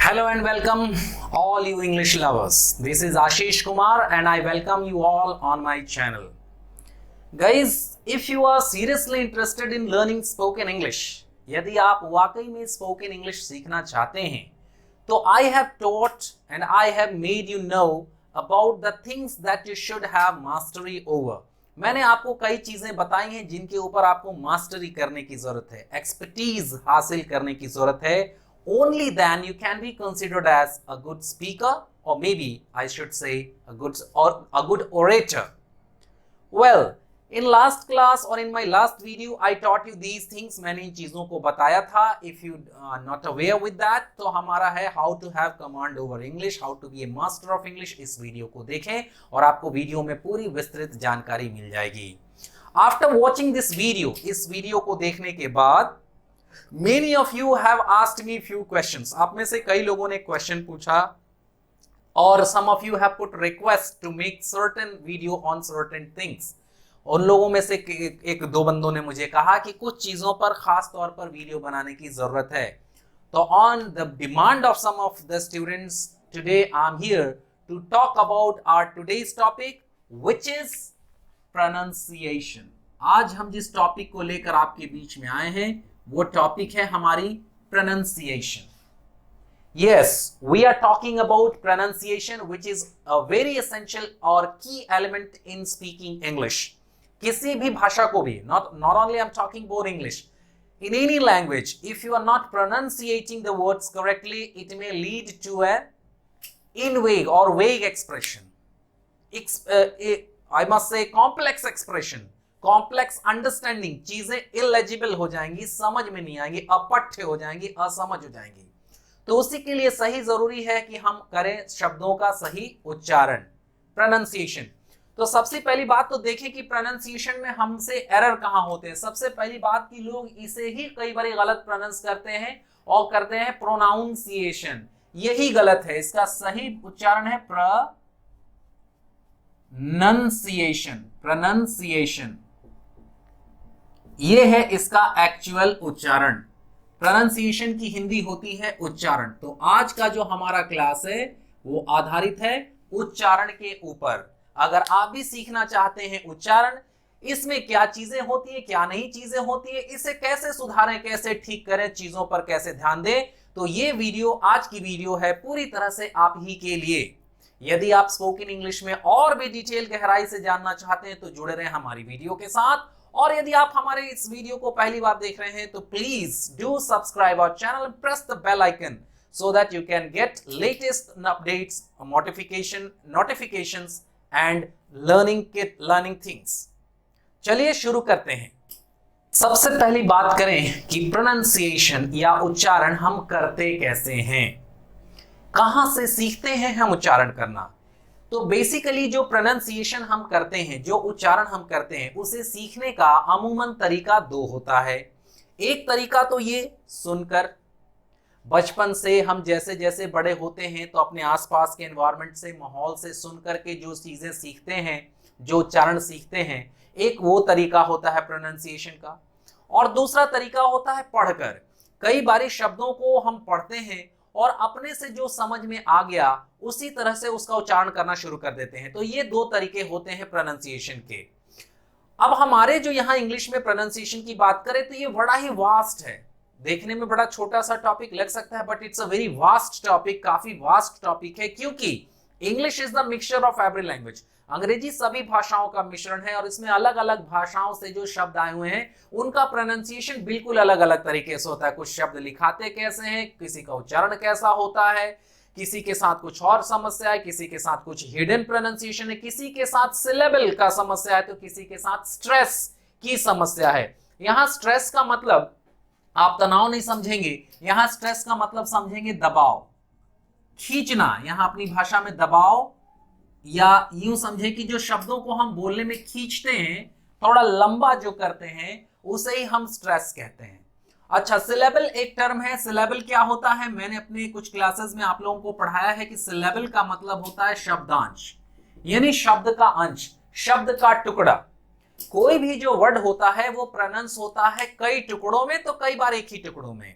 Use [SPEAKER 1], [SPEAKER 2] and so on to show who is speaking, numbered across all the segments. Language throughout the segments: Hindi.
[SPEAKER 1] Hello and welcome all you English lovers. This is Ashish Kumar and I welcome you all on my channel. Guys, if you are seriously interested in learning spoken English, यदि आप वाकई में spoken English सीखना चाहते हैं, तो I have taught and I have made you know about the things that you should have mastery over. मैंने आपको कई चीजें बताई हैं जिनके ऊपर आपको मास्टरी करने की जरूरत है, एक्सपर्टीज हासिल करने की जरूरत है. Only then you can be considered as a good speaker, or maybe I should say a good orator. Well, in last class or in my last video I taught you these things. मैंने इन चीजों को बताया था. If you are not aware with that, तो हमारा है how to have command over English, how to be a master of English. इस वीडियो को देखें और आपको वीडियो में पूरी विस्तृत जानकारी मिल जाएगी. After watching this video, इस वीडियो को देखने के बाद Many of you have asked me few questions. आप में से कई लोगों ने क्वेश्चन पूछा और some of you have put request to make certain video on certain things. उन लोगों में से एक दो बंदों ने मुझे कहा कि कुछ चीजों पर खास तौर पर वीडियो बनाने की जरूरत है. तो on the demand of some of the students, today I am here to talk about our today's topic, which is pronunciation. आज हम जिस टॉपिक को लेकर आपके बीच में आए हैं वो टॉपिक है हमारी pronunciation. Yes, we are talking about pronunciation, which is a very essential or key element in speaking English. किसी भी भाषा को भी, not only I'm talking about English, in any language, if you are not pronunciating the words correctly, it may lead to a invague or vague expression. I must say complex expression. Complex understanding, चीजें इलेजिबल हो जाएंगी, समझ में नहीं आएंगी, अपठ्य हो जाएंगी, असमझ हो जाएंगी. तो उसी के लिए सही जरूरी है कि हम करें शब्दों का सही उच्चारण, प्रोनाउंसिएशन. तो सबसे पहली बात तो देखें कि प्रोनाउंसिएशन में हमसे एरर कहां होते हैं. सबसे पहली बात कि लोग इसे ही कई बार गलत प्रोनाउंस करते हैं और करते हैं प्रोनाउंसिएशन. यही गलत है. इसका सही उच्चारण है प्रोनाउंसिएशन. प्रोनाउंसिएशन ये है इसका एक्चुअल उच्चारण. प्रोनाउंसिएशन की हिंदी होती है उच्चारण. तो आज का जो हमारा क्लास है वो आधारित है उच्चारण के ऊपर. अगर आप भी सीखना चाहते हैं उच्चारण, इसमें क्या चीजें होती है, क्या नहीं चीजें होती है, इसे कैसे सुधारें, कैसे ठीक करें, चीजों पर कैसे ध्यान दें, तो ये वीडियो, आज की वीडियो है पूरी तरह से आप ही के लिए. यदि आप स्पोकन इंग्लिश में और भी डिटेल गहराई से जानना चाहते हैं तो जुड़े रहें हमारी वीडियो के साथ. और यदि आप हमारे इस वीडियो को पहली बार देख रहे हैं तो please do subscribe our channel and press the bell icon so that you can get latest updates, notifications and learning things. चलिए शुरू करते हैं. सबसे पहली बात करें कि प्रोनाउंसिएशन या उच्चारण हम करते कैसे हैं, कहां से सीखते हैं हम उच्चारण करना. तो बेसिकली जो प्रोनाउंसिएशन हम करते हैं, जो उच्चारण हम करते हैं, उसे सीखने का अमूमन तरीका दो होता है. एक तरीका तो ये सुनकर, बचपन से हम जैसे जैसे बड़े होते हैं तो अपने आसपास के एनवायरनमेंट से, माहौल से सुनकर के जो चीजें सीखते हैं, जो उच्चारण सीखते हैं, एक वो तरीका होता है प्रोनाउंसिएशन का. और दूसरा तरीका होता है पढ़कर. कई बारी शब्दों को हम पढ़ते हैं और अपने से जो समझ में आ गया उसी तरह से उसका उच्चारण करना शुरू कर देते हैं. तो ये दो तरीके होते हैं प्रोनाउंसिएशन के. अब हमारे जो यहाँ इंग्लिश में प्रोनाउंसिएशन की बात करें तो ये बड़ा ही वास्ट है. देखने में बड़ा छोटा सा टॉपिक लग सकता है, but it's a very vast topic. काफी वास्ट टॉपिक है क्योंकि English is the mixture of every language. अंग्रेजी सभी भाषाओं का मिश्रण है और इसमें अलग अलग भाषाओं से जो शब्द आए हुए हैं उनका प्रोनाउंसिएशन बिल्कुल अलग अलग तरीके से होता है. कुछ शब्द लिखाते कैसे हैं, किसी का उच्चारण कैसा होता है, किसी के साथ कुछ और समस्या है, किसी के साथ कुछ हिडन प्रोनाउंसिएशन है, किसी के साथ सिलेबल का समस्या है, तो किसी के साथ स्ट्रेस की समस्या है. यहाँ स्ट्रेस का मतलब आप तनाव नहीं समझेंगे, यहाँ स्ट्रेस का मतलब समझेंगे दबाव, खींचना. यहाँ अपनी भाषा में दबाव, या यूं समझे कि जो शब्दों को हम बोलने में खींचते हैं, थोड़ा लंबा जो करते हैं, उसे ही हम स्ट्रेस कहते हैं. अच्छा, सिलेबल एक टर्म है. सिलेबल क्या होता है, मैंने अपने कुछ क्लासेस में आप लोगों को पढ़ाया है कि सिलेबल का मतलब होता है शब्दांश, यानी शब्द का अंश, शब्द का टुकड़ा. कोई भी जो वर्ड होता है वो प्रोनाउंस होता है कई टुकड़ों में, तो कई बार एक ही टुकड़ों में.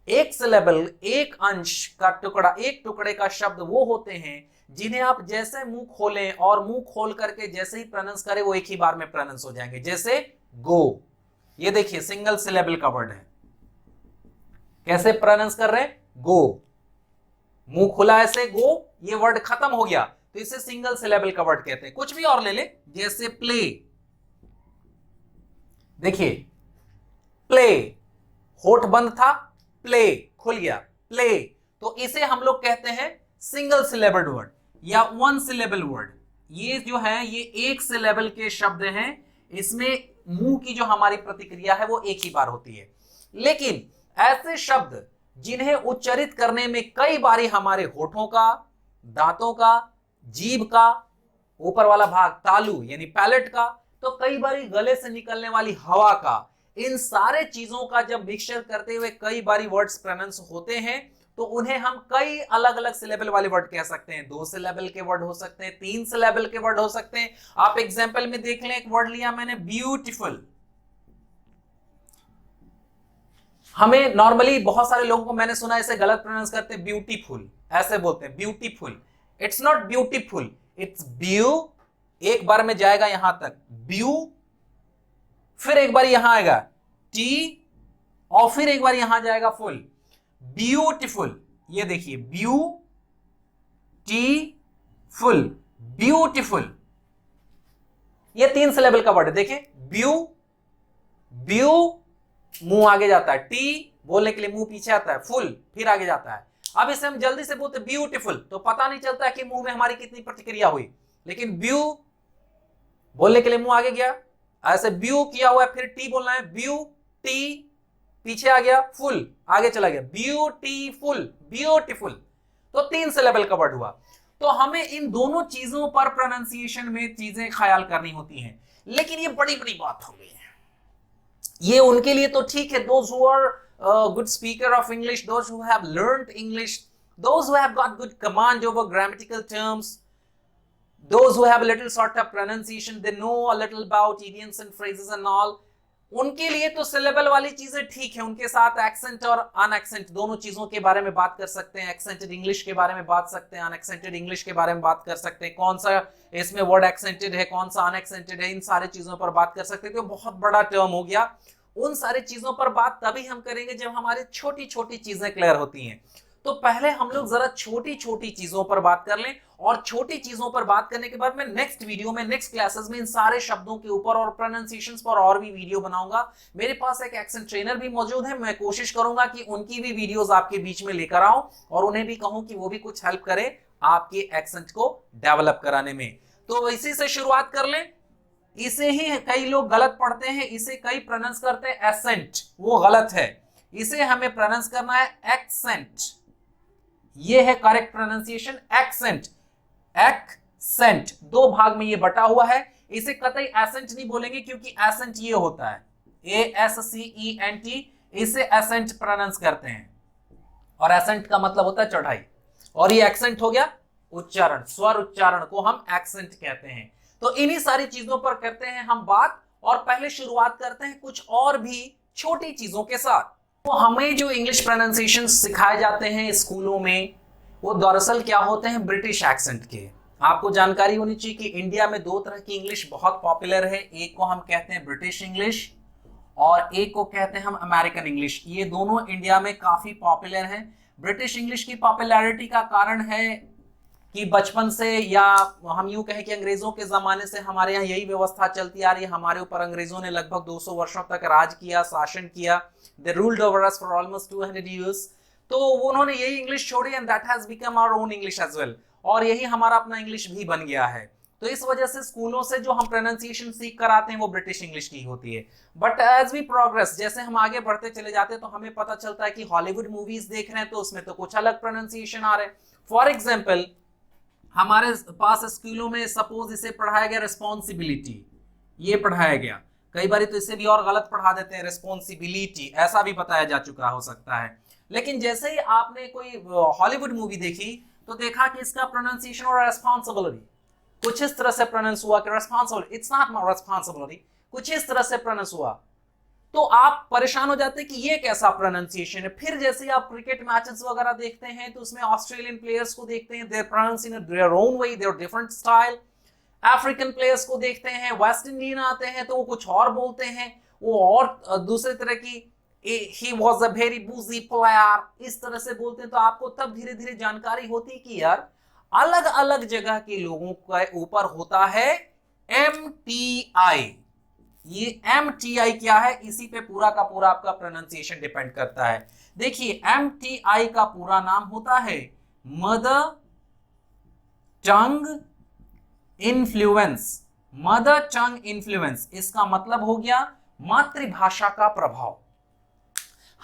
[SPEAKER 1] एक सिलेबल, एक अंश का टुकड़ा, एक टुकड़े का शब्द वो होते हैं जिन्हें आप जैसे मुंह खोलें और मुंह खोल करके जैसे ही प्रोनाउंस करें वो एक ही बार में प्रोनाउंस हो जाएंगे। जैसे गो, ये देखिए सिंगल सिलेबल का वर्ड है, कैसे प्रोनाउंस कर रहे हैं, गो, मुंह खुला ऐसे गो, ये वर्ड खत्म हो गया, तो इसे सिंगल सिलेबल का वर्ड कहते हैं। कुछ भी और ले ले, जैसे प्ले, देखिए प्ले, होठ बंद था, प्ले खुल गया, प्ले, तो इसे हम लोग कहते हैं सिंगल सिलेबल वर्ड या वन सिलेबल वर्ड। ये जो है ये एक सिलेबल के शब्द हैं, इसमें मुंह की जो हमारी प्रतिक्रिया है वो एक ही बार होती है। लेकिन ऐसे शब्द जिन्हें उच्चारित करने में कई बारी हमारे होठों का, दांतों का, जीभ का ऊपर वाला भाग, तालू यानी पैलेट का, तो कई बारी गले से निकलने वाली हवा का, इन सारे चीजों का जब मिक्सचर करते हुए कई बारी वर्ड्स प्रोनाउंस होते हैं तो उन्हें हम कई अलग अलग सिलेबल वाले वर्ड कह सकते हैं। 2 सिलेबल के वर्ड हो सकते हैं, 3 सिलेबल के वर्ड हो सकते हैं। आप एग्जांपल में देख लें, एक वर्ड लिया मैंने ब्यूटीफुल। हमें नॉर्मली बहुत सारे लोगों को मैंने सुना इसे गलत प्रोनाउंस करते हैं, ब्यूटीफुल ऐसे बोलते हैं, beautiful. It's not beautiful, it's beau, एक बार में जाएगा यहां तक ब्यू, फिर एक बार यहां आएगा टी, और फिर एक बार यहां जाएगा फुल, ब्यूटीफुल। ये देखिए ब्यू टी फुल, ब्यूटीफुल, ये 3 सिलेबल का वर्ड है। देखिए ब्यू, ब्यू मुंह आगे जाता है, टी बोलने के लिए मुंह पीछे आता है, फुल फिर आगे जाता है। अब इसे हम जल्दी से बोलते ब्यूटीफुल तो पता नहीं चलता है कि मुंह में हमारी कितनी प्रतिक्रिया हुई, लेकिन ब्यू बोलने के लिए मुंह आगे गया, ऐसे ब्यू किया हुआ है, फिर टी बोलना है, ब्यू टी पीछे आ गया, फुल आगे चला गया, ब्यूटीफुल, ब्यूटीफुल, तो 3 सिलेबल का वर्ड हुआ। तो हमें इन दोनों चीजों पर प्रोनाउंसिएशन में चीजें ख्याल करनी होती हैं। लेकिन ये बड़ी बड़ी बात हो गई है, ये उनके लिए तो ठीक है, those who are good speaker of English, those who have learned English, those who have got good command over grammatical terms, those who have a little sort of pronunciation, they know a little about idioms and phrases and all, उनके लिए तो सिलेबल वाली चीजें ठीक है, उनके साथ एक्सेंट और अनएक्सेंट दोनों चीजों के बारे में बात कर सकते हैं, एक्सेंटेड इंग्लिश के बारे में बात सकते हैं, अनएक्सेंटेड इंग्लिश के बारे में बात कर सकते हैं, कौन सा इसमें वर्ड एक्सेंटेड है, कौन सा अनएक्सेंटेड है, इन सारी चीजों पर बात कर सकते हैं। तो बहुत बड़ा टर्म हो गया, उन सारी चीजों पर बात तभी हम करेंगे जब हमारी छोटी छोटी चीजें क्लियर होती हैं। तो पहले हम लोग जरा छोटी छोटी चीजों पर बात कर लें, और छोटी चीजों पर बात करने के बाद मैं नेक्स्ट वीडियो में, नेक्स्ट क्लासेस में इन सारे शब्दों के ऊपर और प्रोनाउंसिएशंस पर और भी वीडियो बनाऊंगा। मेरे पास एक एक्सेंट ट्रेनर भी मौजूद है, मैं कोशिश करूंगा कि उनकी भी वीडियोस आपके बीच में लेकर आऊं और उन्हें भी कहूं कि वो भी कुछ हेल्प करें आपके एक्सेंट को डेवलप कराने में। तो इसी से शुरुआत कर लें। इसे ही कई लोग गलत पढ़ते हैं, इसे कई प्रोनाउंस करते हैं एसेंट, वो गलत है, इसे हमें प्रोनाउंस करना है एक्सेंट, ये है करेक्ट प्रोनाउंसिएशन, एक्सेंट। एक्सेंट 2 भाग में ये बटा हुआ है, इसे कतई एसेंट नहीं बोलेंगे क्योंकि एसेंट ये होता है ASCENT, इसे एसेंट प्रोनाउंस करते हैं, और एसेंट का मतलब होता है चढ़ाई, और ये एक्सेंट हो गया उच्चारण, स्वर उच्चारण को हम एक्सेंट कहते हैं। तो इन्हीं सारी चीजों पर करते हैं हम बात, और पहले शुरुआत करते हैं कुछ और भी छोटी चीजों के साथ। तो हमें जो इंग्लिश प्रोनाउंसिएशन सिखाए जाते हैं स्कूलों में, वो दरअसल क्या होते हैं, ब्रिटिश एक्सेंट के। आपको जानकारी होनी चाहिए कि इंडिया में 2 तरह की इंग्लिश बहुत पॉपुलर है, एक को हम कहते हैं ब्रिटिश इंग्लिश और एक को कहते हैं हम अमेरिकन इंग्लिश। ये दोनों इंडिया में काफी पॉपुलर हैं। ब्रिटिश इंग्लिश की पॉपुलैरिटी का कारण है कि बचपन से, या हम यूं कहें कि अंग्रेजों के जमाने से हमारे यहाँ यही व्यवस्था चलती आ रही है। हमारे ऊपर अंग्रेजों ने लगभग 200 वर्षों तक राज किया, शासन किया, they ruled over us for almost 200 years। तो उन्होंने यही इंग्लिश छोड़ी, and that has become our own English as well, और यही हमारा अपना इंग्लिश भी बन गया है। तो इस वजह से स्कूलों से जो हम प्रोनाउंसिएशन सीख कर आते हैं वो ब्रिटिश इंग्लिश की होती है। बट एज वी प्रोग्रेस, जैसे हम आगे बढ़ते चले जाते हैं तो हमें पता चलता है कि हॉलीवुड मूवीज देख रहे हैं तो उसमें तो कुछ अलग प्रोनाउंसिएशन आ रहे हैं। फॉर एग्जाम्पल, हमारे पास स्कूलों में सपोज इसे पढ़ाया गया रिस्पॉन्सिबिलिटी, ये पढ़ाया गया, कई बार तो इसे भी और गलत पढ़ा देते हैं, रिस्पॉन्सिबिलिटी ऐसा भी बताया जा चुका हो सकता है। लेकिन जैसे ही आपने कोई हॉलीवुड मूवी देखी तो देखा कि इसका प्रोनाउंसिएशन और रेस्पॉन्सिबिलिटी कुछ इस तरह से प्रोनाउंस हुआ कि responsibility, it's not my responsibility, कुछ इस तरह से प्रोनाउंस हुआ। तो आप परेशान हो जाते हैं कि ये कैसा प्रोनाउंसिएशन है। फिर जैसे ही आप क्रिकेट मैचेस वगैरह देखते हैं तो उसमें ऑस्ट्रेलियन प्लेयर्स को देखते हैं, their pronounce in their own way, their different style. African players को देखते हैं, वेस्ट इंडियन आते हैं तो वो कुछ और बोलते हैं, वो और दूसरे तरह की, he was a very busy player, इस तरह से बोलते हैं। तो आपको तब धीरे धीरे जानकारी होती है कि यार अलग अलग जगह के लोगों के ऊपर होता है MTI। ये MTI क्या है, इसी पे पूरा का पूरा आपका प्रोनाउंसिएशन डिपेंड करता है। देखिए MTI का पूरा नाम होता है mother tongue influence. Mother tongue influence, इसका मतलब हो गया मातृभाषा का प्रभाव।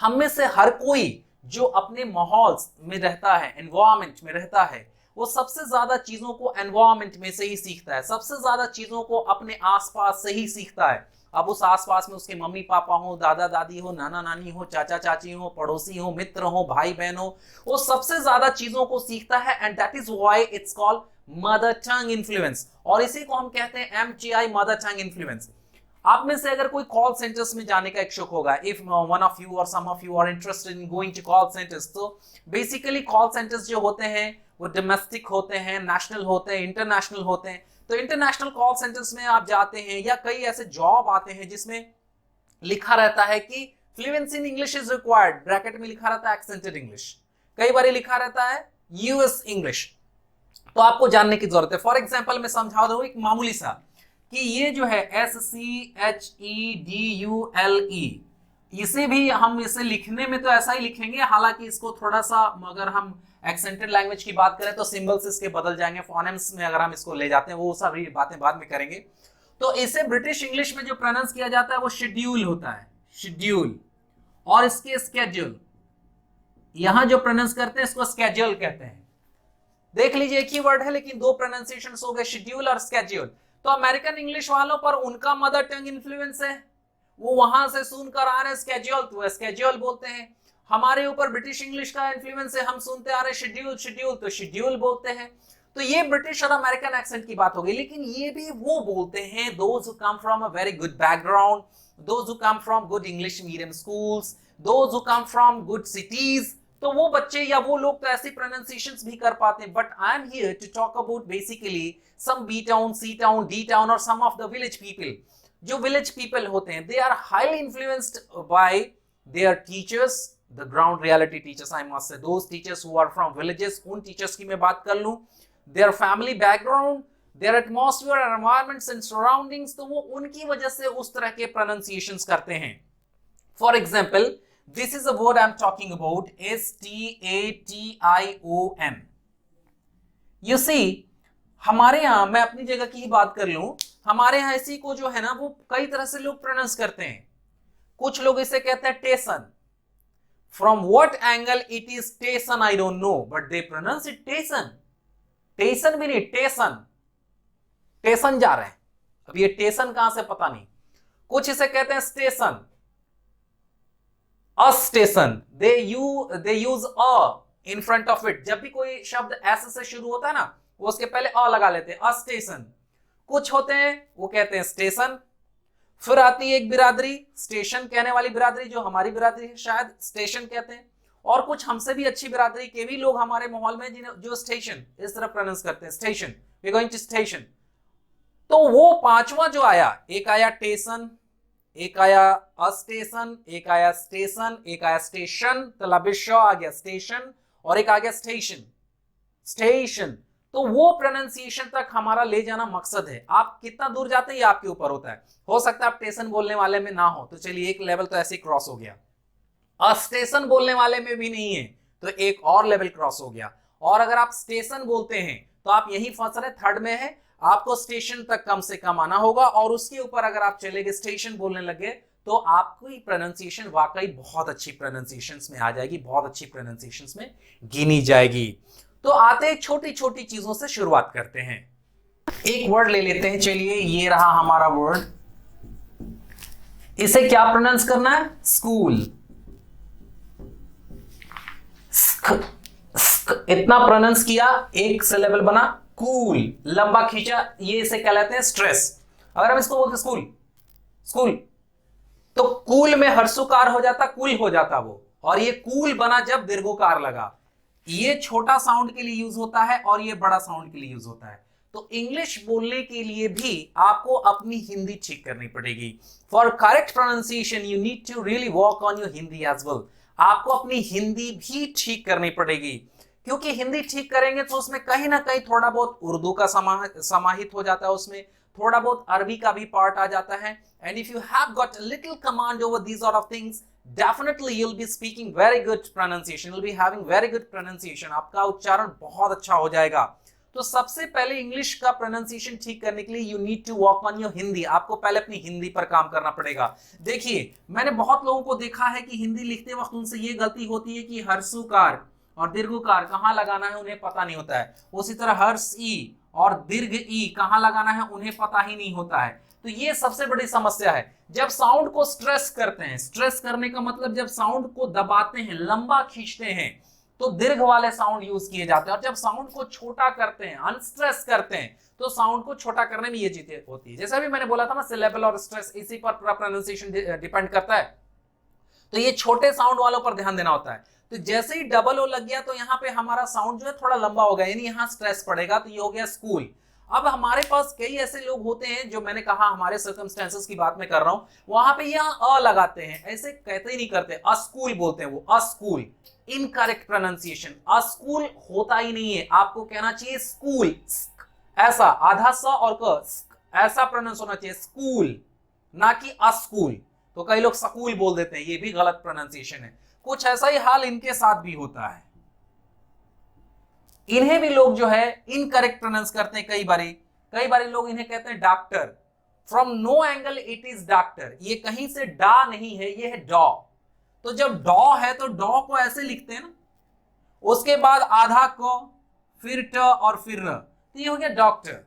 [SPEAKER 1] हम में से हर कोई जो अपने माहौल में रहता है, एनवायरमेंट में रहता है, वो सबसे ज्यादा चीजों को एनवायरमेंट में से ही सीखता है, सबसे ज्यादा चीजों को अपने आसपास से ही सीखता है। अब उस आसपास में उसके मम्मी पापा हो, दादा दादी हो, नाना नानी हो, चाचा चाची हो, पड़ोसी हो, मित्र हो, भाई बहन हो, वो सबसे ज्यादा चीजों को सीखता है। And that is why it's called mother tongue influence, और इसी को हम कहते हैं MTI, मदर टंग इन्फ्लुएंस। आप में से अगर कोई कॉल सेंटर्स में जाने का इच्छुक होगा, इफ वन ऑफ यू और some of you are interested in going to call centres, तो बेसिकली कॉल सेंटर्स जो होते हैं वो डोमेस्टिक होते हैं, नेशनल होते हैं, इंटरनेशनल होते हैं। तो इंटरनेशनल कॉल सेंटर्स में आप जाते हैं, या कई ऐसे जॉब आते हैं जिसमें लिखा रहता है कि fluency in English is required, bracket में लिखा रहता है एक्सेंटेड इंग्लिश, कई बार लिखा रहता है US इंग्लिश। तो आपको जानने की जरूरत है। फॉर एग्जाम्पल मैं समझा दूं एक मामूली सा, कि ये जो है SCHEDULE, इसे भी हम इसे लिखने में तो ऐसा ही लिखेंगे, हालांकि इसको थोड़ा सा, अगर हम एक्सेंटेड लैंग्वेज की बात करें तो सिंबल्स इसके बदल जाएंगे, फोनेम्स में अगर हम इसको ले जाते हैं, वो सारी बातें बाद में करेंगे। तो इसे ब्रिटिश इंग्लिश में जो प्रोनाउंस किया जाता है वो शेड्यूल होता है, शेड्यूल, और इसके स्केड्यूल, यहां जो प्रोनाउंस करते हैं इसको स्केड्यूल कहते हैं। देख लीजिए एक ही वर्ड है लेकिन दो प्रोनाउंसिएशन हो गए, शेड्यूल और स्केड्यूल। तो अमेरिकन इंग्लिश वालों पर उनका मदर टंग इन्फ्लुएंस है, वो वहां से सुनकर आ रहे हैं स्केड्यूल, तो स्केड्यूल बोलते हैं। हमारे ऊपर ब्रिटिश इंग्लिश का इन्फ्लुएंस है, हम सुनते आ रहे हैं शेड्यूल शेड्यूल, तो शेड्यूल बोलते हैं। तो ये ब्रिटिश और अमेरिकन एक्सेंट की बात हो गई। लेकिन ये भी वो बोलते हैं those who come from a very good background, those who come from good English medium schools, those who come from good cities. तो वो बच्चे या वो लोग तो ऐसी प्रोनाउंसिएशंस भी कर पाते हैं। But I am here to talk about basically some B town, C town, D town और some of the village people. जो विलेज पीपल होते हैं, they are highly influenced by their teachers, the ground reality teachers, I must say, those teachers who are from villages. उन टीचर्स की मैं बात कर लूं, their family background, their atmosphere, environments and surroundings, तो वो उनकी वजह से उस तरह के प्रोनाउंसिएशंस करते हैं। For example, this is a word I'm talking about, STATION. You see, हमारे यहां, मैं अपनी जगह की ही बात कर लूं, हमारे यहां इसी को जो है ना वो कई तरह से लोग प्रोनाउंस करते हैं। कुछ लोग इसे कहते हैं टेसन। From what angle it is station I don't know, but they pronounce it टेसन। टेसन भी नहीं, टेसन, टेसन जा रहे हैं। अब ये टेसन कहां से पता नहीं। कुछ इसे कहते हैं station, a station, they use a in front of it। जब भी कोई शब्द S से शुरू होता है ना, वो उसके पहले अ लगा लेते हैं, a station। कुछ होते हैं वो कहते हैं स्टेशन। फिर आती है एक बिरादरी, स्टेशन कहने वाली बिरादरी, जो हमारी बिरादरी है शायद, स्टेशन कहते हैं। और कुछ हमसे भी अच्छी बिरादरी के भी लोग हमारे माहौल में जो स्टेशन इस तरह प्रोनाउंस करते हैं, station, we going to station. तो वो पांचवा जो आया, एक आया टेशन, एक आया अस्टेशन, एक आया स्टेशन, एक आया स्टेशन, तलबिशा आ गया स्टेशन, और एक आ गया स्टेशन, स्टेशन। तो वो प्रोनाउंसिएशन तक हमारा ले जाना मकसद है। आप कितना दूर जाते हैं ये आपके ऊपर होता है। हो सकता है आप स्टेशन बोलने वाले में ना हो, तो चलिए एक लेवल तो ऐसे क्रॉस हो गया। अस्टेशन बोलने वाले में भी नहीं है तो एक और लेवल क्रॉस हो गया। और अगर आप स्टेशन बोलते हैं तो आप यही फंस रहे, थर्ड में है, आपको स्टेशन तक कम से कम आना होगा। और उसके ऊपर अगर आप चले गए, स्टेशन बोलने लगे, तो आपकी प्रोनाउंसिएशन वाकई बहुत अच्छी प्रोनाउंसिएशंस में आ जाएगी, बहुत अच्छी प्रोनाउंसिएशंस में गिनी जाएगी। तो आते छोटी छोटी चीजों से शुरुआत करते हैं। एक वर्ड ले लेते हैं, चलिए ये रहा हमारा वर्ड। इसे क्या प्रोनाउंस करना है? स्कूल। इतना प्रोनाउंस किया, एक सिलेबल बना, कूल, लंबा खींचा, ये इसे कहलाते हैं स्ट्रेस। अगर हम इसको बोलते स्कूल, स्कूल, तो कूल में हर्षुकार हो जाता, कुल हो जाता वो, और ये कूल बना जब दीर्घोकार लगा। ये छोटा साउंड के लिए यूज होता है और ये बड़ा साउंड के लिए यूज होता है। तो इंग्लिश बोलने के लिए भी आपको अपनी हिंदी ठीक करनी पड़ेगी। For correct pronunciation you need to really work on your Hindi as well. आपको अपनी हिंदी भी ठीक करनी पड़ेगी, क्योंकि हिंदी ठीक करेंगे तो उसमें कहीं ना कहीं थोड़ा बहुत उर्दू का समाहित हो जाता है, उसमें थोड़ा बहुत अरबी का भी पार्ट आ जाता है। And if you have got a little command over these sort of things, definitely you'll be speaking very good pronunciation, you'll be having very good pronunciation, आपका उच्चारण बहुत अच्छा हो जाएगा। तो सबसे पहले इंग्लिश का प्रोनाउंसिएशन ठीक करने के लिए you need to work on your Hindi. आपको पहले अपनी हिंदी पर काम करना पड़ेगा। देखिए, मैंने बहुत लोगों को देखा है कि हिंदी लिखते वक्त उनसे ये गलती होती है कि हर्षुकार और दीर्घुकार कहाँ लगाना है उन्हें पता नहीं होता है। उसी तरह हर्ष ई और दीर्घ ई कहाँ लगाना है उन्हें पता ही नहीं होता है। तो ये सबसे बड़ी समस्या है। जब साउंड को स्ट्रेस करते हैं, स्ट्रेस करने का मतलब जब साउंड को दबाते हैं, लंबा खींचते हैं, तो दीर्घ वाले साउंड यूज किए जाते हैं। और जब साउंड को छोटा करते हैं, अनस्ट्रेस करते हैं, तो साउंड को छोटा करने में ये चीजें होती है। जैसा भी मैंने बोला था ना, सिलेबल और स्ट्रेस इसी पर प्रोनाउंसिएशन डिपेंड करता है। तो ये छोटे साउंड वालों पर ध्यान देना होता है। तो जैसे ही डबल ओ लग गया तो यहाँ पे हमारा साउंड जो है थोड़ा लंबा हो गया, यानी यहाँ स्ट्रेस पड़ेगा, तो ये हो गया स्कूल। अब हमारे पास कई ऐसे लोग होते हैं जो मैंने कहा हमारे सर्कमस्टेंसेस की बात मैं कर रहा हूं, वहां पे यहाँ अ लगाते हैं, ऐसे कहते ही नहीं करते, अस्कूल बोलते हैं वो, अस्कूल। इनकरेक्ट प्रोनाउंसिएशन, अस्कूल होता ही नहीं है, आपको कहना चाहिए स्कूल, ऐसा आधा स और क, ऐसा प्रोनाउंस होना चाहिए, स्कूल, ना कि अस्कूल। तो कई लोग स्कूल बोल देते हैं, ये भी गलत प्रोनाउंसिएशन है। कुछ ऐसा ही हाल इनके साथ भी होता है, इन्हें भी लोग जो है इनकरेक्ट प्रोनाउंस करते हैं। कई बारी लोग इन्हें कहते हैं doctor. From no angle it is doctor. ये कहीं से डा नहीं है, ये है डॉ। तो जब डॉ है तो डॉ को ऐसे लिखते हैं ना, उसके बाद आधा को, फिर ट और फिर र, तो ये हो गया डॉक्टर।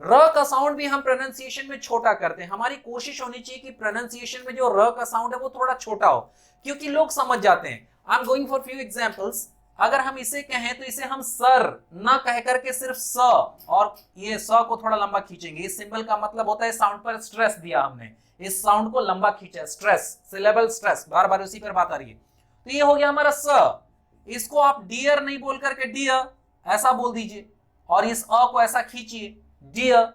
[SPEAKER 1] र का साउंड भी हम प्रोनाउंसिएशन में छोटा करते हैं। हमारी कोशिश होनी चाहिए कि प्रोनाउंसिएशन में जो र का साउंड है वो थोड़ा छोटा हो, क्योंकि लोग समझ जाते हैं। I am going for few examples. अगर हम इसे कहें तो इसे हम सर ना कह करके सिर्फ स, और ये स को थोड़ा लंबा खींचेंगे। इस सिंबल का मतलब होता है साउंड पर स्ट्रेस दिया हमने, इस साउंड को लंबा खींचा, स्ट्रेस, सिलेबल स्ट्रेस, बार बार उसी पर बात आ रही है। तो ये हो गया हमारा स। इसको आप डियर नहीं बोल करके डियर ऐसा बोल दीजिए, और इस अ को ऐसा खींचिए, डियर।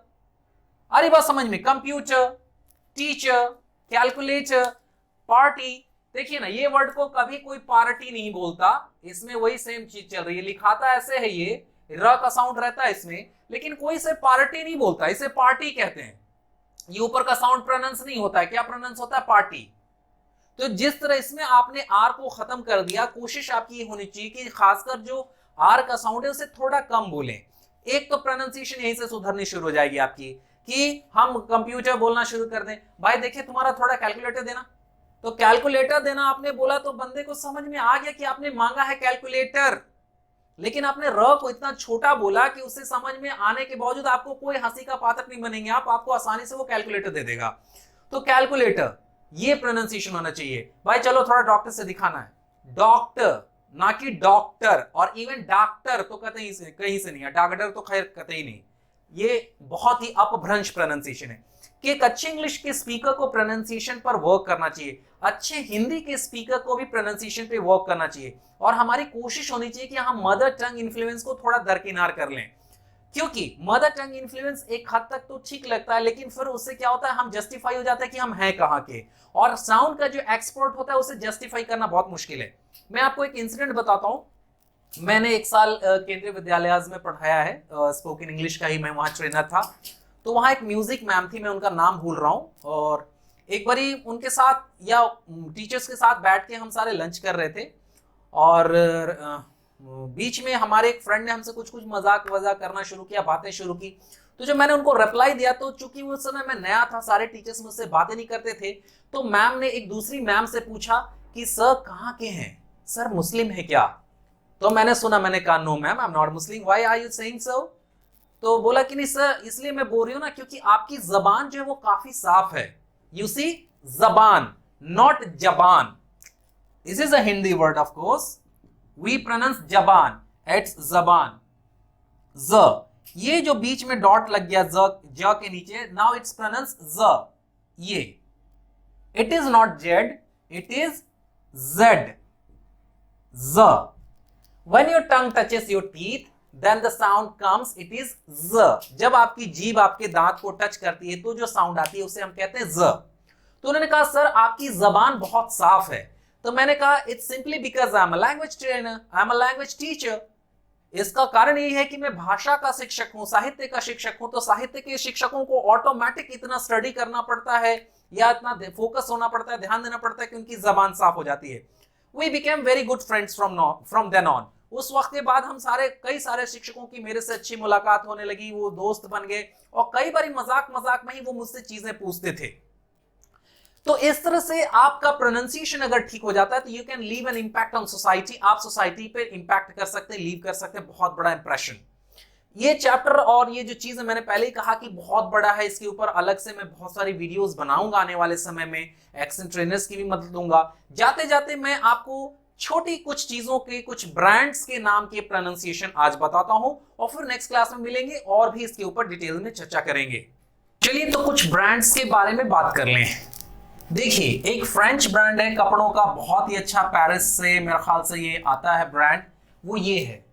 [SPEAKER 1] अरे बात समझ में। Computer, teacher, calculator, party. देखिए ना, ये वर्ड को कभी कोई पार्टी नहीं बोलता, इसमें वही सेम चीज चल रही है, लिखाता ऐसे है, ये र का साउंड रहता है इसमें, लेकिन कोई इसे पार्टी नहीं बोलता, इसे पार्टी कहते हैं। ये ऊपर का साउंड प्रोनाउंस नहीं होता है, क्या प्रोनाउंस होता है? पार्टी। तो जिस तरह इसमें आपने आर को खत्म कर दिया, कोशिश आपकी ये होनी चाहिए कि खासकर जो आर का साउंड है उसे थोड़ा कम बोलें। एक तो प्रोनाउंसिएशन यहीं से सुधरनी शुरू हो जाएगी आपकी, कि हम कंप्यूटर बोलना शुरू कर दें। भाई देखिए, तुम्हारा थोड़ा कैलकुलेटर देना, तो कैलकुलेटर देना आपने बोला तो बंदे को समझ में आ गया कि आपने मांगा है कैलकुलेटर, लेकिन आपने र को इतना छोटा बोला कि उसे समझ में आने के बावजूद आपको कोई हंसी का पात्र नहीं बनेंगे आप, आपको आसानी से वो कैलकुलेटर दे देगा। तो कैलकुलेटर, ये प्रोनाउंसिएशन होना चाहिए। भाई चलो थोड़ा डॉक्टर से दिखाना है, डॉक्टर ना कि डॉक्टर। और इवन डॉक्टर तो कहीं से नहीं है, डॉक्टर तो खैर कतई नहीं। ये बहुत ही अपभ्रंश प्रोनाउंसिएशन है कि एक अच्छे इंग्लिश के स्पीकर को प्रोनाउंसिएशन पर वर्क करना चाहिए, अच्छे हिंदी के स्पीकर को भी प्रोनाउंसिएशन पे वर्क करना चाहिए। और हमारी कोशिश होनी चाहिए कि हम मदर टंग इन्फ्लुएंस को थोड़ा दरकिनार कर लें, क्योंकि मदर टंग इन्फ्लुएंस एक हद तक तो ठीक लगता है, लेकिन फिर उससे क्या होता है, हम जस्टिफाई हो जाता है कि हम हैं कहाँ के, और साउंड का जो एक्सपर्ट होता है उसे जस्टिफाई करना बहुत मुश्किल है। मैं आपको एक इंसिडेंट बताता हूँ। मैंने एक साल केंद्रीय विद्यालय में पढ़ाया है, स्पोकन इंग्लिश का ही मैं वहाँ ट्रेनर था। तो वहाँ एक म्यूजिक मैम थी, मैं उनका नाम भूल रहा हूँ, और एक बारी उनके साथ या टीचर्स के साथ बैठ के हम सारे लंच कर रहे थे, और बीच में हमारे एक फ्रेंड ने हमसे कुछ मजाक करना शुरू किया, बातें शुरू की। तो जब मैंने उनको रिप्लाई दिया, तो चूंकि उस समय मैं नया था, सारे टीचर्स मुझसे बातें नहीं करते थे, तो मैम ने एक दूसरी मैम से पूछा कि सर कहाँ के हैं, सर मुस्लिम है क्या? तो मैंने सुना, मैंने कहा no ma'am, I am not Muslim, why are you saying so? तो बोला कि नहीं सर, इसलिए मैं बोल रही हूँ ना क्योंकि आपकी जबान जो है वो काफी साफ है। यू सी, जबान, नॉट जबान। This is a Hindi word of course, we pronounce जबान, इट्स जबान। ज, ये जो बीच में डॉट लग गया ज के नीचे, नाउ इट्स प्रोनाउंस ज, ये it is not Z, it is Z, ज। When your tongue touches your teeth, then the sound comes, it is z। जब आपकी जीभ आपके दांत को टच करती है तो जो साउंड आती है उसे हम कहते हैं z। तो उन्होंने कहा सर आपकी जबान बहुत साफ है। तो मैंने कहा it's simply because I am a language trainer, I am a language teacher. इसका कारण यही है कि मैं भाषा का शिक्षक हूं, साहित्य का शिक्षक हूं। तो साहित्य के शिक्षकों को ऑटोमेटिक इतना स्टडी करना पड़ता है या इतना फोकस होना पड़ता है, ध्यान देना पड़ता है कि उनकी जबान साफ हो जाती है। We became very good friends from then on. उस वक्त के बाद हम कई सारे शिक्षकों की मेरे से अच्छी मुलाकात होने लगी, वो दोस्त बन गए और कई बार मजाक मजाक में ही वो मुझसे चीजें पूछते थे। तो इस तरह से आपका प्रोनाउंसिएशन अगर ठीक हो जाता है तो you can leave an impact on society. आप सोसाइटी पे इंपैक्ट कर सकते हैं, लीव कर सकते हैं बहुत बड़ा इंप्रेशन। ये चैप्टर और ये जो चीज मैंने पहले ही कहा कि बहुत बड़ा है, इसके ऊपर अलग से मैं बहुत सारी वीडियोस बनाऊंगा आने वाले समय में, एक्सेंट ट्रेनर्स की भी मदद लूंगा। जाते जाते मैं आपको छोटी कुछ चीजों के, कुछ ब्रांड्स के नाम के प्रोनाउंसिएशन आज बताता हूं और फिर नेक्स्ट क्लास में मिलेंगे और भी इसके ऊपर डिटेल में चर्चा करेंगे। चलिए तो कुछ ब्रांड्स के बारे में बात कर लें। देखिए एक फ्रेंच ब्रांड है कपड़ों का, बहुत ही अच्छा, पेरिस से मेरे ख्याल से ये आता है ब्रांड, वो ये है।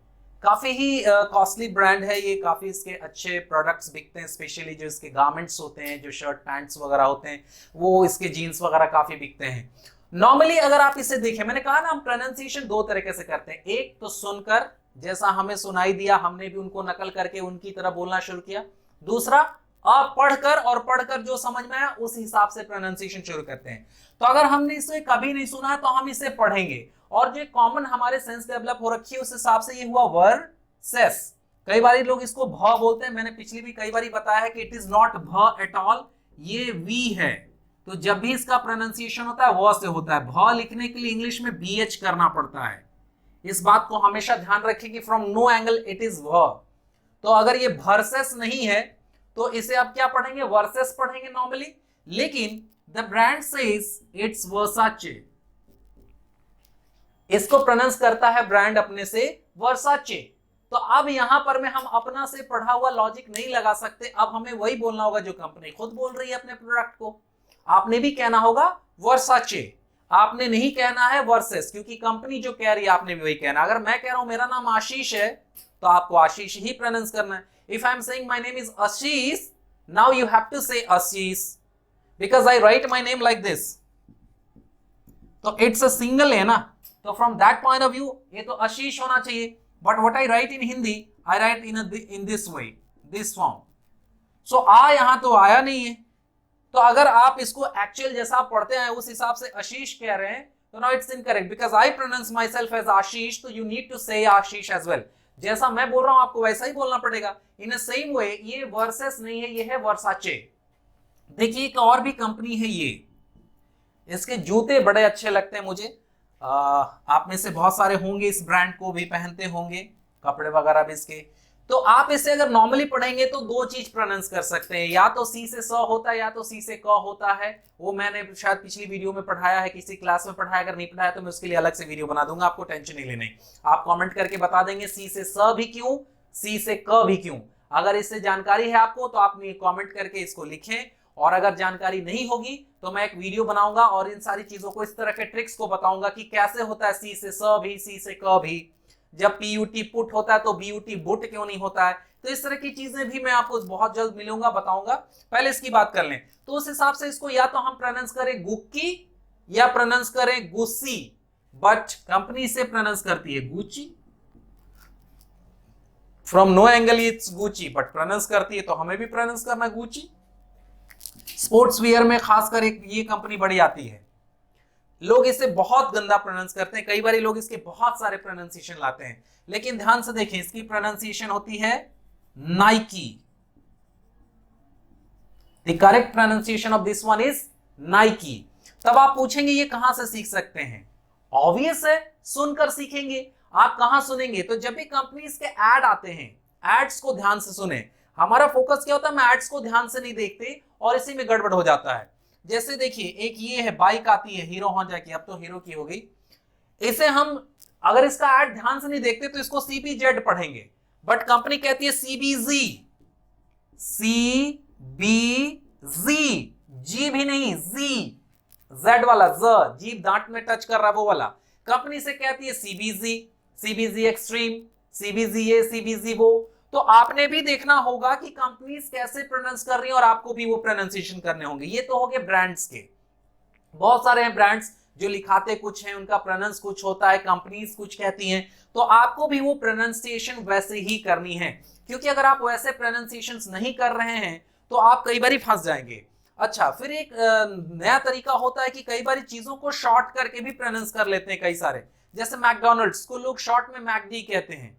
[SPEAKER 1] काफी ही कॉस्टली ब्रांड है ये, काफी इसके अच्छे प्रोडक्ट्स बिकते हैं, स्पेशली जो इसके गारमेंट्स होते हैं, जो शर्ट पैंट्स वगैरह होते हैं, वो इसके जीन्स वगैरह काफी बिकते हैं। नॉर्मली अगर आप इसे देखें, मैंने कहा ना हम प्रोनाउंसिएशन दो तरीके से करते हैं, एक तो सुनकर, जैसा हमें सुनाई दिया हमने भी उनको नकल करके उनकी तरह बोलना शुरू किया। दूसरा आप पढ़कर, और पढ़कर जो समझ में आया उस हिसाब से प्रोनाउंसिएशन शुरू करते हैं। तो अगर हमने इसे कभी नहीं सुना है तो हम इसे पढ़ेंगे और जो कॉमन हमारे सेंस डेवलप हो रखी है उस हिसाब से ये हुआ वर्सेस। कई बार लोग इसको भ बोलते हैं, मैंने पिछली भी कई बार बताया है कि इट इज नॉट भ एट ऑल, ये वी है। तो जब भी इसका प्रोनाउंसिएशन होता है व से होता है, भ लिखने के लिए इंग्लिश में BH करना पड़ता है। इस बात को हमेशा ध्यान रखें कि from no angle it is व। तो अगर ये वर्सेस नहीं है तो इसे आप क्या पढ़ेंगे, वर्सेस पढ़ेंगे नॉर्मली, लेकिन द ब्रांड सेज इट्स वर्साचे। इसको प्रोनाउंस करता है ब्रांड अपने से वर्साचे। तो अब यहां पर में हम अपना से पढ़ा हुआ लॉजिक नहीं लगा सकते, अब हमें वही बोलना होगा जो कंपनी खुद बोल रही है अपने प्रोडक्ट को। आपने भी कहना होगा वर्साचे, आपने नहीं कहना है वर्सेस, क्योंकि कंपनी जो कह रही है आपने भी वही कहना। अगर मैं कह रहा हूं मेरा नाम आशीष है तो आपको आशीष ही प्रोनाउंस करना है। If I am saying my name is Ashish, now you have to say Ashish because I write my name like this. तो it's a single है ना, तो from that point of view ये तो आशीष होना चाहिए। But what I write in Hindi, I write in this way, this form. So आ यहाँ तो आया नहीं है, तो अगर आप इसको एक्चुअल जैसा आप पढ़ते हैं उस हिसाब से आशीष कह रहे हैं तो now it's incorrect because I pronounce myself as Ashish, तो you need to say Ashish as well. जैसा मैं बोल रहा हूं आपको वैसा ही बोलना पड़ेगा। इन अ सेम वे ये वर्सेस नहीं है, ये है वर्साचे। देखिए एक और भी कंपनी है ये, इसके जूते बड़े अच्छे लगते हैं मुझे। आप में से बहुत सारे होंगे इस ब्रांड को भी पहनते होंगे, कपड़े वगैरह भी इसके। तो आप इसे अगर नॉर्मली पढ़ेंगे तो दो चीज प्रोनाउंस कर सकते हैं, या तो सी से स होता है या तो सी से क होता है। वो मैंने शायद पिछली वीडियो में पढ़ाया है, किसी क्लास में पढ़ाया, अगर नहीं पढ़ाया तो मैं उसके लिए अलग से वीडियो बना दूंगा, आपको टेंशन नहीं लेनी। आप कमेंट करके बता देंगे सी से स भी क्यों, सी से क भी क्यों। अगर इससे जानकारी है आपको तो आप कमेंट करके इसको लिखें, और अगर जानकारी नहीं होगी तो मैं एक वीडियो बनाऊंगा और इन सारी चीजों को, इस तरह के ट्रिक्स को बताऊंगा कि कैसे होता है सी से स भी, सी से क भी। जब PUT पुट होता है तो BUT बुट क्यों नहीं होता है। तो इस तरह की चीजें भी मैं आपको बहुत जल्द मिलूंगा, बताऊंगा। पहले इसकी बात कर लें तो उस हिसाब से इसको या तो हम प्रोनाउंस करें गुक्की या प्रोनाउंस करें गुस्सी, बट कंपनी से प्रोनाउंस करती है Gucci. From no angle it's Gucci, but pronounce करती है तो हमें भी प्रोनाउंस करना है गुची। स्पोर्ट्स वियर में खासकर एक ये कंपनी बड़ी आती है, लोग इसे बहुत गंदा प्रोनाउंस करते हैं, कई बार लोग इसके बहुत सारे प्रोनाउंसिएशन लाते हैं, लेकिन ध्यान से देखें इसकी प्रोनाउंसिएशन होती है Nike. The correct pronunciation of this one is Nike. तब आप पूछेंगे ये कहां से सीख सकते हैं, ऑब्वियस है सुनकर सीखेंगे। आप कहां सुनेंगे, तो जब भी कंपनीज के ऐड आते हैं, एड्स को ध्यान से सुने। हमारा फोकस क्या होता है, हम एड्स को ध्यान से नहीं देखते और इसी में गड़बड़ हो जाता है। जैसे देखिए एक ये है बाइक आती है हीरो होंडा की, अब तो हीरो की हो गई। इसे हम अगर इसका ऐड ध्यान से नहीं देखते तो इसको CBZ पढ़ेंगे, बट कंपनी कहती है CBZ, CBZ, जी भी नहीं जी। जेड वाला ज, जीभ दांत में टच कर रहा है वो वाला। कंपनी से कहती है सीबीजी, सीबीजी एक्सट्रीम, सीबीजी ये, सीबीजी वो। तो आपने भी देखना होगा कि कंपनीज कैसे प्रोनाउंस कर रही हैं और आपको भी वो प्रोनाउंसिएशन करने होंगे। ये तो हो गए ब्रांड्स के, बहुत सारे हैं ब्रांड्स जो लिखाते कुछ हैं, उनका प्रोनाउंस कुछ होता है, कंपनीज कुछ कहती हैं, तो आपको भी वो प्रोनाउंसिएशन वैसे ही करनी है। क्योंकि अगर आप वैसे प्रोनाउंसिएशंस नहीं कर रहे हैं तो आप कई बार फंस जाएंगे। अच्छा, फिर एक नया तरीका होता है कि कई बार चीजों को शॉर्ट करके भी प्रोनाउंस कर लेते हैं कई सारे। जैसे मैकडॉनल्ड्स को लोग शॉर्ट में मैकडी कहते हैं,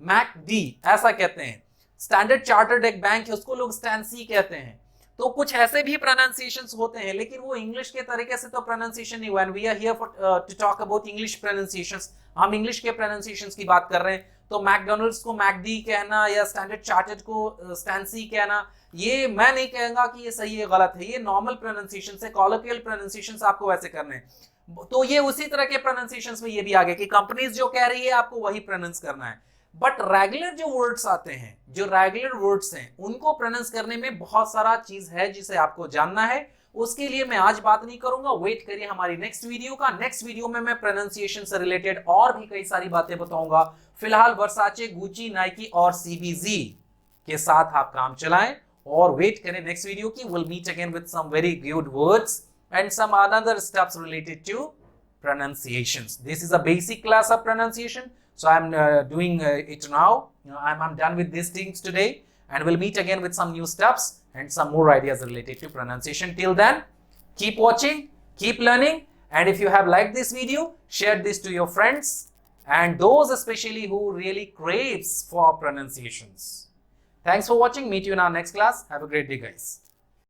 [SPEAKER 1] मैकडी ऐसा कहते हैं। स्टैंडर्ड चार्टर्ड एक बैंक है, उसको लोग स्टैंसी कहते हैं। तो कुछ ऐसे भी प्रोनाउंसिएशंस होते हैं, लेकिन वो इंग्लिश के तरीके से तो प्रोनाउंसिएशन नहीं। When we are here to talk about English pronunciations, हम इंग्लिश के प्रोनाउंसिएशंस की बात कर रहे हैं। तो मैकडॉनल्ड्स को मैकडी कहना या स्टैंडर्ड चार्टर्ड को स्टैंसी कहना, ये मैं नहीं कहूंगा कि ये सही है गलत है, ये नॉर्मल प्रोनाउंसिएशन है, कॉलोकियल प्रोनाउंसिएशंस आपको वैसे करने हैं। तो ये उसी तरह के प्रोनाउंसिएशंस में ये भी आगे कि कंपनीज जो कह रही है आपको वही प्रोनाउंस करना है। बट रेगुलर जो वर्ड्स आते हैं, जो रेगुलर वर्ड्स हैं, उनको प्रोनाउंस करने में बहुत सारा चीज है जिसे आपको जानना है। उसके लिए मैं आज बात नहीं करूंगा, वेट करिए हमारी नेक्स्ट वीडियो का। नेक्स्ट वीडियो में मैं प्रोनाउंसिएशन से रिलेटेड और भी कई सारी बातें बताऊंगा। फिलहाल वर्साचे, गुची, नाइकी और सीबीजी के साथ आप काम चलाएं और वेट करें नेक्स्ट वीडियो की। Will meet again with some very good words and some another steps related to pronunciations. This is a basic class of pronunciation. So I'm doing it now. I'm done with these things today, and we'll meet again with some new steps and some more ideas related to pronunciation. Till then, keep watching, keep learning, and if you have liked this video, share this to your friends and those especially who really craves for pronunciations. Thanks for watching. Meet you in our next class. Have a great day, guys.